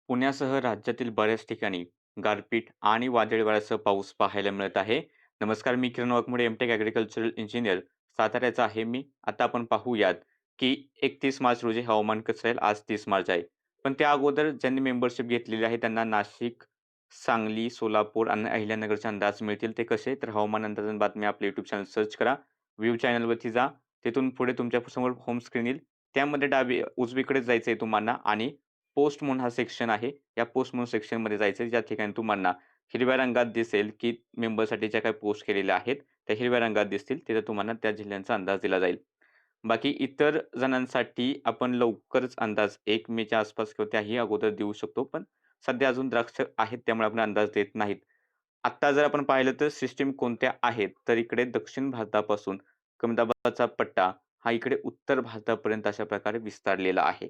पुण्यासह राज्यातील बऱ्याच ठिकाणी गारपीट आणि वादळी वाऱ्यासह पाऊस पाहायला मिळत आहे. नमस्कार, मी किरण वाघमोडे, एमटेक ॲग्रिकल्चरल इंजिनियर साताऱ्याचा आहे मी. आता आपण पाहूयात की 31 मार्च रोजी हवामान कसं राहील. आज 30 मार्च आहे. पण त्या अगोदर ज्यांनी मेंबरशिप घेतलेली आहे त्यांना नाशिक, सांगली, सोलापूर आणि अहिल्यानगरचे अंदाज मिळतील. ते कसे? तर हवामान अंदाज आणि बातम्या आपले यूट्यूब चॅनल सर्च करा. व्ह्यू चॅनलवरती जा. तिथून पुढे तुमच्यासमोर होम स्क्रीन येईल. त्यामध्ये उजवीकडे जायचं आहे तुम्हाला आणि पोस्ट म्हणून हा सेक्शन आहे. या पोस्ट म्हणून सेक्शनमध्ये जायचं आहे, ज्या ठिकाणी तुम्हाला हिरव्या रंगात दिसेल, की मेंबरसाठी ज्या काही पोस्ट केलेल्या आहेत, त्या हिरव्या रंगात दिसतील. तिथे तुम्हाला त्या जिल्ह्यांचा अंदाज दिला जाईल. बाकी इतर जणांसाठी आपण लवकरच अंदाज 1 मेच्या आसपास किंवा त्याही अगोदर देऊ शकतो. पण सध्या अजून द्राक्ष आहेत, त्यामुळे आपण अंदाज देत नाहीत. आत्ता जर आपण पाहिलं तर सिस्टम कोणत्या आहेत, तर इकडे दक्षिण भारतापासून कमी दाबाचा पट्टा हा इकडे उत्तर भारतापर्यंत अशा प्रकारे विस्तारलेला आहे.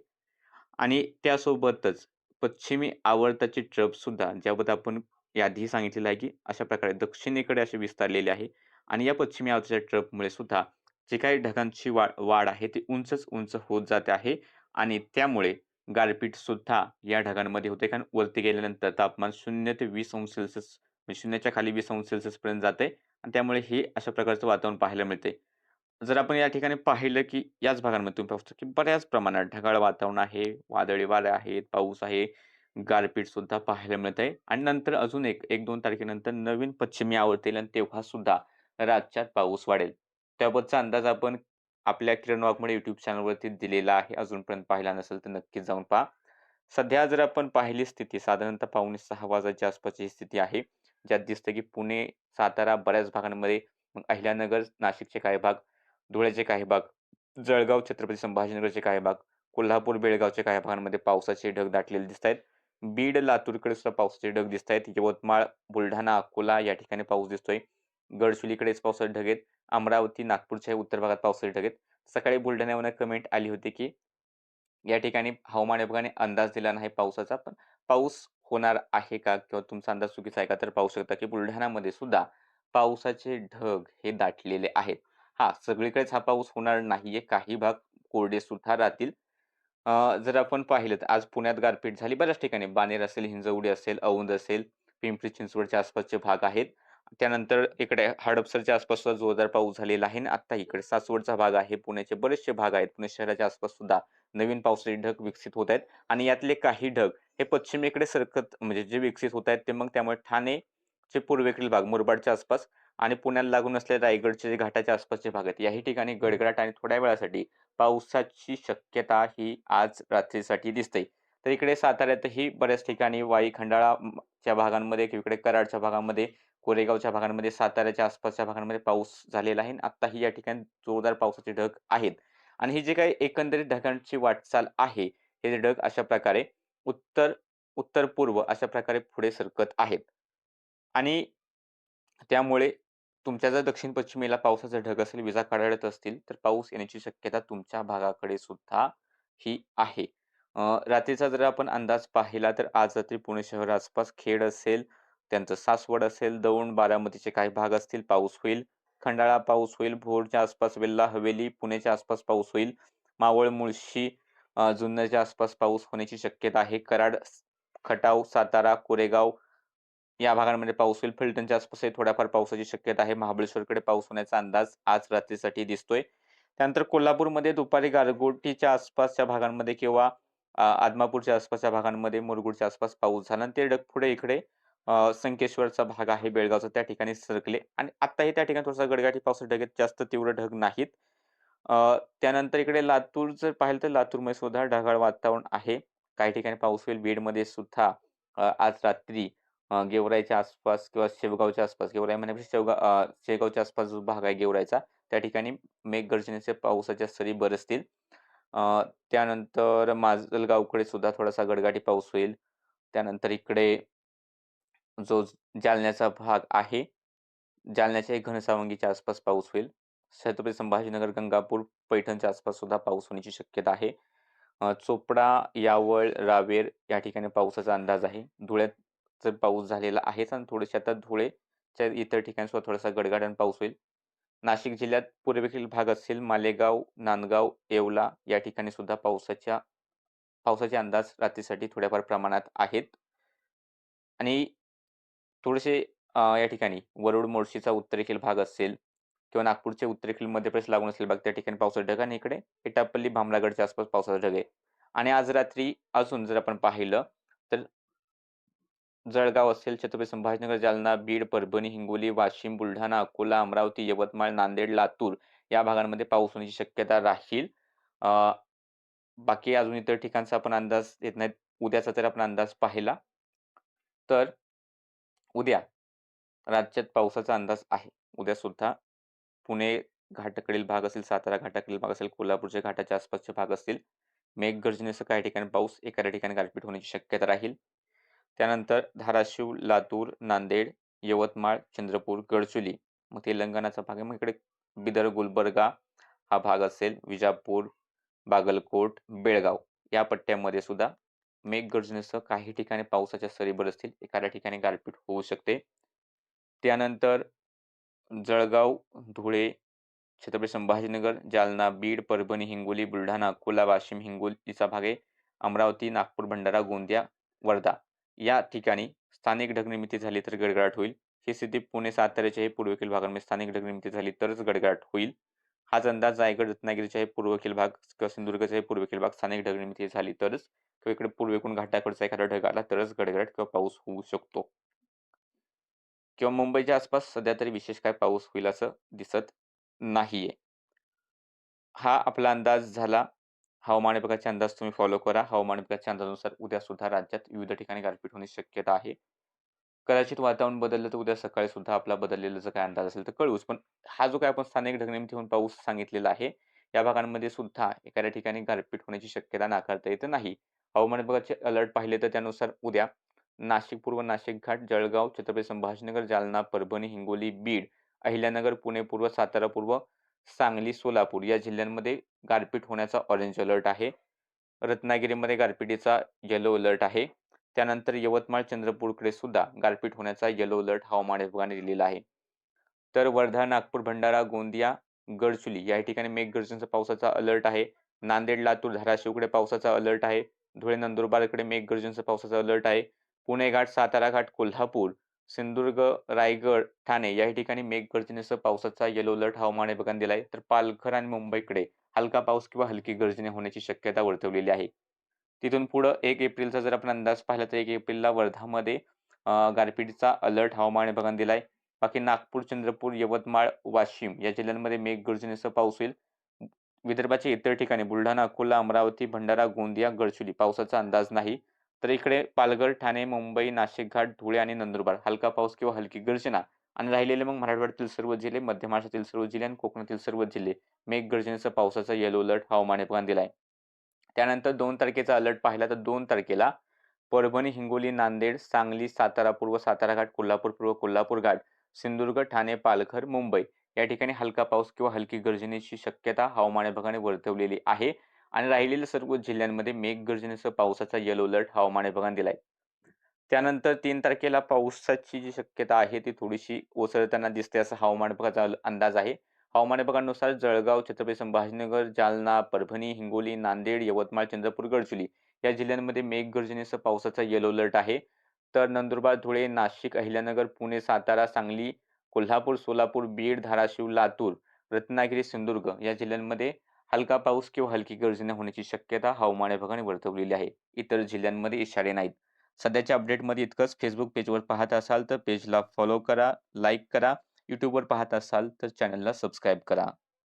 आणि त्यासोबतच पश्चिमी आवर्ताची ट्रफसुद्धा ज्याबद्दल आपण याआधीही सांगितलेलं आहे, की अशा प्रकारे दक्षिणेकडे असे विस्तारलेले आहे आणि या पश्चिमी आवर्ताच्या ट्रफमुळे सुद्धा जे काही ढगांची वाढ वाढ आहे ती उंचच उंच होत जाते आहे आणि त्यामुळे गारपीटसुद्धा या ढगांमध्ये होते. कारण वरती गेल्यानंतर तापमान 0 ते 20 अंश सेल्सिअस म्हणजे 0च्या खाली 20 अंश सेल्सिअसपर्यंत जाते आणि त्यामुळे हे अशा प्रकारचं वातावरण पाहायला मिळते. जर आपण या ठिकाणी पाहिलं, की याच भागांमध्ये तुम्ही पाहू शकता, की बऱ्याच प्रमाणात ढगाळ वातावरण आहे, वादळी वारे आहेत, पाऊस आहे, गारपीट सुद्धा पाहायला मिळत आहे आणि नंतर अजून 1-2 तारखेनंतर नवीन पश्चिमी आवर्त येईल आणि तेव्हा सुद्धा राज्यात पाऊस वाढेल. त्याबाबतचा अंदाज आपण आपल्या किरण वाघमोडे YouTube चॅनलवरती दिलेला आहे. अजूनपर्यंत पाहिला नसेल तर नक्कीच जाऊन पहा. सध्या जर आपण पाहिली स्थिती साधारणतः 5:45 वाजायच्या आसपासची ही स्थिती आहे. ज्यात दिसतं, की पुणे, सातारा बऱ्याच भागांमध्ये, मग अहिल्यानगर, नाशिकचे काही भाग, धुळ्याचे काही भाग, जळगाव, छत्रपती संभाजीनगरचे काही भाग, कोल्हापूर, बेळगावच्या काही भागांमध्ये पावसाचे ढग दाटलेले दिसतायत. बीड, लातूरकडे सुद्धा पावसाचे ढग दिसतायत. यवतमाळ, बुलढाणा, अकोला या ठिकाणी पाऊस दिसतोय. गडचिरोलीकडेच पावसाचे ढग आहेत. अमरावती, नागपूरच्या उत्तर भागात पावसाचे ढग आहेत. सकाळी बुलढाण्यावरून कमेंट आली होती, की या ठिकाणी हवामान विभागाने अंदाज दिला नाही पावसाचा, पण पाऊस होणार आहे का? किंवा तुमचा अंदाज चुकीचा आहे का? तर पाहू शकता, की बुलढाणामध्ये सुद्धा पावसाचे ढग हे दाटलेले आहेत. हां, सगळीकडेच हा पाऊस होणार नाहीये. काही भाग कोरडे सुद्धा राहतील. जर आपण पाहिलं तर आज पुण्यात गारपीट झाली बऱ्याच ठिकाणी. बाणेर असेल, हिंजवडी असेल, औंध असेल, पिंपरी-चिंचवडच्या आसपासचे भाग आहेत. त्यानंतर इकडे हडपसरच्या आसपास सुद्धा जोरदार पाऊस झालेला आहे आणि आता इकडे सासवडचा भाग आहे. पुण्याचे बरेचसे भाग आहेत. पुणे शहराच्या आसपास सुद्धा नवीन पावसाचे ढग विकसित होत आहेत आणि यातले काही ढग हे पश्चिमेकडे सरकत म्हणजे जे विकसित होत आहेत ते मग त्यामुळे ठाणेचे पूर्वेकडील भाग, मुरबाडच्या आसपास आणि पुण्याला लागून असलेल्या रायगडचे जे घाटाच्या आसपासचे भाग आहेत, याही ठिकाणी गडगडाट आणि थोड्या वेळासाठी पावसाची शक्यता ही आज रात्रीसाठी दिसते. तर इकडे साताऱ्यातही बऱ्याच ठिकाणी वाई, खंडाळा च्या भागांमध्ये किंवा इकडे कराडच्या भागामध्ये, कोरेगावच्या भागांमध्ये, साताऱ्याच्या आसपासच्या भागांमध्ये पाऊस झालेला आहे आणि आत्ताही या ठिकाणी जोरदार पावसाचे ढग आहेत. आणि ही जी काही एकंदरीत ढगांची वाटचाल आहे, हे ढग अशा प्रकारे उत्तर, उत्तर-पूर्व अशा प्रकारे पुढे सरकत आहेत. आणि त्यामुळे तुमच्या जर दक्षिण-पश्चिमेला पावसाचा ढग असेल, विजा कडकडत असतील, तर पाऊस येण्याची शक्यता तुमच्या भागाकडे सुद्धा ही आहे. रात्रीचा जर आपण अंदाज पाहिला, तर आज रात्री पुणे शहर आसपास खेड असेल, त्यांचं सासवड असेल, दौंड, बारामतीचे काही भाग असतील, पाऊस होईल. खंडाळा पाऊस होईल. भोरच्या आसपास, वेल्हा, हवेली, पुणेच्या आसपास पाऊस होईल. मावळ, मुळशी, जुन्नरच्या आसपास पाऊस होण्याची शक्यता आहे. कराड, खटाव, सातारा, कोरेगाव या भागांमध्ये पाऊस होईल. फलटणच्या आसपासही थोड्याफार पावसाची शक्यता आहे. महाबळेश्वरकडे पाऊस होण्याचा अंदाज आज रात्रीसाठी दिसतोय. त्यानंतर कोल्हापूरमध्ये दुपारी गारगोटीच्या आसपासच्या भागांमध्ये किंवा आदमापूरच्या आसपासच्या भागांमध्ये, मुरगुडच्या आसपास पाऊस झाला आणि ते ढग पुढे इकडे संकेश्वरचा भाग आहे बेळगावचा, त्या ठिकाणी सरकले आणि आत्ताही त्या ठिकाणी थोडासा गडगडाटी पावसाचे ढग आहेत. जास्त तीव्र ढग नाहीत. त्यानंतर इकडे लातूर जर पाहिलं तर लातूरमध्ये सुद्धा ढगाळ वातावरण आहे. काही ठिकाणी पाऊस होईल. बीडमध्ये सुद्धा आज रात्री गेवराईच्या आसपास किंवा शेवगावच्या आसपास, गेवराई म्हणण्यापेक्षा शेगावच्या आसपास जो भाग आहे गेवराईचा, त्या ठिकाणी मेघगर्जनेच्या पावसाच्या सरी बरसतील. त्यानंतर माजलगावकडे सुद्धा थोडासा गडगडाटी पाऊस होईल. त्यानंतर इकडे जो जालन्याचा भाग आहे, जालन्याच्याही घनसावंगीच्या आसपास पाऊस होईल. छत्रपती संभाजीनगर, गंगापूर, पैठणच्या आसपास सुद्धा पाऊस होण्याची शक्यता आहे. चोपडा, यावल, रावेर या ठिकाणी पावसाचा अंदाज आहे. धुळ्यात तर पाऊस झालेला आहेच आणि थोडेसे आता धुळेच्या इतर ठिकाणी सुद्धा थोडासा गडगडाट पाऊस होईल. नाशिक जिल्ह्यात पूर्वेकडील भाग असेल, मालेगाव, नांदगाव, येवला या ठिकाणी सुद्धा पावसाचे अंदाज रात्रीसाठी थोड्याफार प्रमाणात आहेत आणि थोडेसे या ठिकाणी वरुड, मोर्शीचा उत्तरेखील भाग असेल किंवा नागपूरचे उत्तरेखील मध्य प्रदेश लागून असलेले भाग त्या ठिकाणी पावसाचा ढग आणि इकडे एटापल्ली, भामरागडच्या आसपास पावसाचा ढग आहे. आणि आज रात्री अजून जर आपण पाहिलं तर जळगाव असेल, छत्रपती संभाजीनगर, जालना, बीड, परभणी, हिंगोली, वाशिम, बुलढाणा, अकोला, अमरावती, यवतमाळ, नांदेड, लातूर या भागांमध्ये पाऊस होण्याची शक्यता राहील. अ, बाकी अजून इतर ठिकाणचा आपण अंदाज देत नाहीत. उद्याचा जर आपण अंदाज पाहिला तर उद्या राज्यात पावसाचा अंदाज आहे. उद्या सुद्धा पुणे घाटाकडील भाग असेल, सातारा घाटाकडील भाग असेल, कोल्हापूरच्या घाटाच्या आसपासचे भाग असतील. मेघगर्जनेसह काही ठिकाणी पाऊस, एखाद्या ठिकाणी गारपीट होण्याची शक्यता राहील. त्यानंतर धाराशिव, लातूर, नांदेड, यवतमाळ, चंद्रपूर, गडचिरोली, मग तेलंगणाचा भाग आहे. मग इकडे बिदर, गुलबर्गा हा भाग असेल, विजापूर, बागलकोट, बेळगाव या पट्ट्यामध्ये सुद्धा मेघगर्जनेसह काही ठिकाणी पावसाच्या सरी बरसतील. एखाद्या ठिकाणी गारपीट होऊ शकते. त्यानंतर जळगाव, धुळे, छत्रपती संभाजीनगर, जालना, बीड, परभणी, हिंगोली, बुलढाणा, अकोला, वाशिम, हिंगोलीचा भाग आहे. अमरावती, नागपूर, भंडारा, गोंदिया, वर्धा या ठिकाणी स्थानिक ढगनिर्मिती झाली तर गडगडाट होईल. ही स्थिती पुणे, साताऱ्याच्याही पूर्वेकडील भागांमध्ये स्थानिक ढगनिर्मिती झाली तरच गडगडाट होईल. हाच अंदाज रायगड, रत्नागिरीच्याही पूर्वेकडील भाग किंवा सिंधुदुर्गाच्याही पूर्वेकडील भाग स्थानिक ढगनिर्मिती झाली तरच किंवा इकडे पूर्वेकडून घाटाकडचा एखादा ढग आला तरच गडगडाट किंवा पाऊस होऊ शकतो. किंवा मुंबईच्या आसपास सध्या तरी विशेष काय पाऊस होईल असं दिसत नाहीये. हा आपला अंदाज झाला. हवामान विभागाचे अंदाज तुम्ही फॉलो करा. हवामान विभागाच्या अंदाजानुसार उद्या सुद्धा राज्यात विविध ठिकाणी गारपीट होण्याची शक्यता आहे. कदाचित वातावरण बदललं तर उद्या सकाळी सुद्धा आपला बदललेला जर काही अंदाज असेल तर कळवूच. पण हा जो काही आपण स्थानिक ढगनिर्मिती होऊन पाऊस सांगितलेला आहे, या भागांमध्ये सुद्धा एखाद्या ठिकाणी गारपीट होण्याची शक्यता नाकारता येत नाही. हवामान विभागाचे अलर्ट पाहिले तर त्यानुसार उद्या नाशिक पूर्व, नाशिक घाट, जळगाव, छत्रपती संभाजीनगर, जालना, परभणी, हिंगोली, बीड, अहिल्यानगर, पुणे पूर्व, सातारा पूर्व, सांगली, सोलापूर या जिल्ह्यांमध्ये गारपीट होण्याचा ऑरेंज अलर्ट आहे. रत्नागिरीमध्ये गारपिटीचा येलो अलर्ट आहे. त्यानंतर यवतमाळ, चंद्रपूरकडे सुद्धा गारपीट होण्याचा येलो अलर्ट हवामान विभागाने दिलेला आहे. तर वर्धा, नागपूर, भंडारा, गोंदिया, गडचिरोली या ठिकाणी मेघगर्जनेचा पावसाचा अलर्ट आहे. नांदेड, लातूर, धाराशिवकडे पावसाचा अलर्ट आहे. धुळे, नंदुरबारकडे मेघगर्जनेचा पावसाचा अलर्ट आहे. पुणे घाट, सातारा घाट, कोल्हापूर, सिंधुदुर्ग, रायगड, ठाणे या ठिकाणी मेघगर्जनेसह पावसाचा येलो अलर्ट हवामान विभागाने दिला आहे. तर पालघर आणि मुंबईकडे हलका पाऊस किंवा हलकी गर्जने होण्याची शक्यता वर्तवलेली आहे. तिथून पुढं 1 एप्रिलचा जर आपण अंदाज पाहिला तर 1 एप्रिलला वर्धामध्ये गारपिटीचा अलर्ट हवामान विभागाने दिलाय. बाकी नागपूर, चंद्रपूर, यवतमाळ, वाशिम या जिल्ह्यांमध्ये मेघगर्जनेसह पाऊस होईल. विदर्भाच्या इतर ठिकाणी बुलढाणा, अकोला, अमरावती, भंडारा, गोंदिया, गडचिरोली पावसाचा अंदाज नाही. तर इकडे पालघर, ठाणे, मुंबई, नाशिक घाट, धुळे आणि नंदुरबार हलका पाऊस किंवा हलकी गर्जना आणि राहिलेले मग मराठवाड्यातील सर्व जिल्हे, मध्य महाराष्ट्रातील सर्व जिल्हे आणि कोकणातील सर्व जिल्हे मेघगर्जनेसह पावसाचा येलो अलर्ट हवामान विभागाने दिलाय. त्यानंतर 2 तारखेचा अलर्ट पाहिला तर 2 तारखेला परभणी, हिंगोली, नांदेड, सांगली, सातारा पूर्व, सातारा घाट, कोल्हापूर पूर्व, कोल्हापूर घाट, सिंधुदुर्ग, ठाणे, पालघर, मुंबई या ठिकाणी हलका पाऊस किंवा हलकी गर्जनेची शक्यता हवामान विभागाने वर्तवलेली आहे आणि राहिलेल्या सर्व जिल्ह्यांमध्ये मेघगर्जनेसह पावसाचा येलो अलर्ट हवामान विभागाने दिलाय. त्यानंतर 3 तारखेला पावसाची जी शक्यता आहे ती थोडीशी ओसरताना दिसते असा हवामान विभागाचा अंदाज आहे. हवामान विभागानुसार जळगाव, छत्रपती संभाजीनगर, जालना, परभणी, हिंगोली, नांदेड, यवतमाळ, चंद्रपूर, गडचिरोली या जिल्ह्यांमध्ये मेघगर्जनेसह पावसाचा येलो अलर्ट आहे. तर नंदुरबार, धुळे, नाशिक, अहिल्यानगर, पुणे, सातारा, सांगली, कोल्हापूर, सोलापूर, बीड, धाराशिव, लातूर, रत्नागिरी, सिंधुदुर्ग या जिल्ह्यांमध्ये हलका पाऊस किंवा हलकी गर्जने होण्याची शक्यता हवामान विभागाने वर्तवलेली आहे. इतर जिल्ह्यांमध्ये इशारे नाहीत. सध्याच्या अपडेटमध्ये इतकंच. फेसबुक पेजवर पाहत असाल तर पेजला फॉलो करा, लाईक करा. यूट्यूबवर पाहत असाल तर चॅनलला सबस्क्राईब करा.